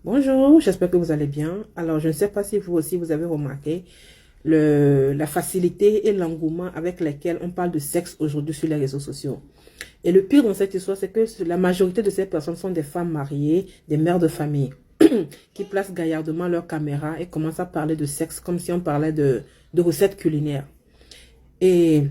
Bonjour, j'espère que vous allez bien. Alors, je ne sais pas si vous aussi vous avez remarqué la facilité et l'engouement avec lesquels on parle de sexe aujourd'hui sur les réseaux sociaux. Et le pire dans cette histoire, c'est que la majorité de ces personnes sont des femmes mariées, des mères de famille, qui placent gaillardement leur caméra et commencent à parler de sexe comme si on parlait de recettes culinaires. Et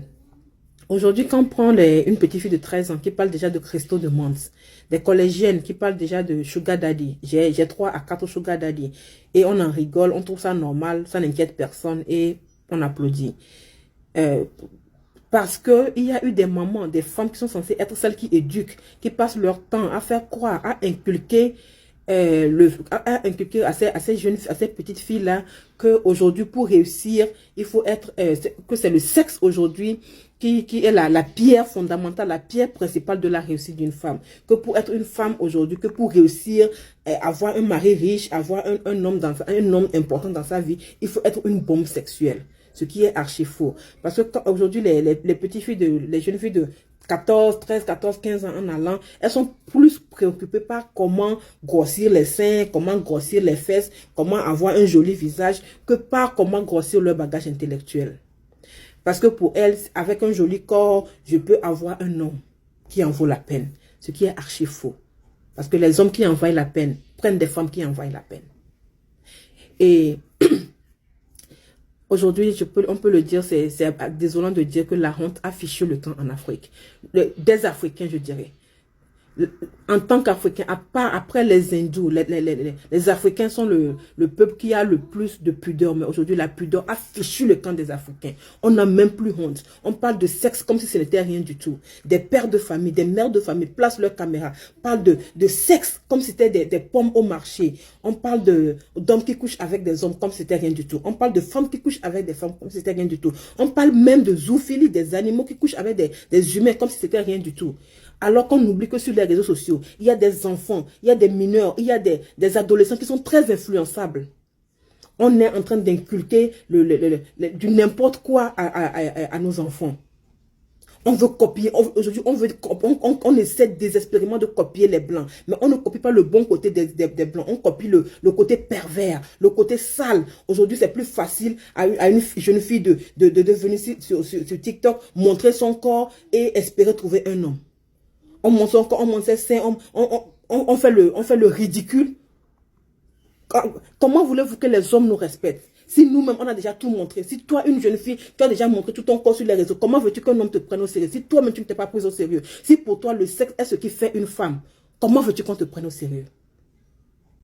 aujourd'hui, quand on prend une petite fille de 13 ans qui parle déjà de cristaux de menthe, des collégiennes qui parlent déjà de sugar daddy, j'ai 3 à 4 sugar daddy, et on en rigole, on trouve ça normal, ça n'inquiète personne et on applaudit. Parce qu'il y a eu des mamans, des femmes qui sont censées être celles qui éduquent, qui passent leur temps à faire croire, à inculquer à ces jeunes, à ces petites filles-là, qu'aujourd'hui, pour réussir, il faut être, que c'est le sexe aujourd'hui qui est la pierre fondamentale, la pierre principale de la réussite d'une femme. Que pour être une femme aujourd'hui, que pour réussir, avoir un mari riche, avoir un homme important dans sa vie, il faut être une bombe sexuelle. Ce qui est archi faux. Parce que aujourd'hui, les petites filles, les jeunes filles de 14, 13, 14, 15 ans en allant, elles sont plus préoccupées par comment grossir les seins, comment grossir les fesses, comment avoir un joli visage, que par comment grossir leur bagage intellectuel. Parce que pour elles, avec un joli corps, je peux avoir un homme qui en vaut la peine. Ce qui est archi faux. Parce que les hommes qui en valent la peine prennent des femmes qui en valent la peine. Et aujourd'hui, on peut le dire, c'est désolant de dire que la honte a fiché le camp en Afrique. Des Africains, je dirais. En tant qu'Africains, à part après les hindous, les Africains sont le peuple qui a le plus de pudeur. Mais aujourd'hui, la pudeur a fichu le camp des Africains. On n'a même plus honte. On parle de sexe comme si ce n'était rien du tout. Des pères de famille, des mères de famille placent leur caméra. Parlent de sexe comme si c'était des pommes au marché. On parle d'hommes qui couchent avec des hommes comme si c'était rien du tout. On parle de femmes qui couchent avec des femmes comme si c'était rien du tout. On parle même de zoophilie, des animaux qui couchent avec des humains comme si c'était rien du tout. Alors qu'on oublie que sur les réseaux sociaux, il y a des enfants, il y a des mineurs, il y a des adolescents qui sont très influençables. On est en train d'inculquer du n'importe quoi à nos enfants. On veut copier, aujourd'hui on essaie désespérément de copier les blancs, mais on ne copie pas le bon côté des blancs, on copie le côté pervers, le côté sale. Aujourd'hui c'est plus facile à une jeune fille de venir sur TikTok, montrer son corps et espérer trouver un homme. On monte son corps, on monte ses seins, on fait le ridicule. Comment voulez-vous que les hommes nous respectent? Si nous-mêmes, on a déjà tout montré. Si toi, une jeune fille, tu as déjà montré tout ton corps sur les réseaux, comment veux-tu qu'un homme te prenne au sérieux? Si toi-même, tu ne t'es pas pris au sérieux. Si pour toi, le sexe est ce qui fait une femme, comment veux-tu qu'on te prenne au sérieux?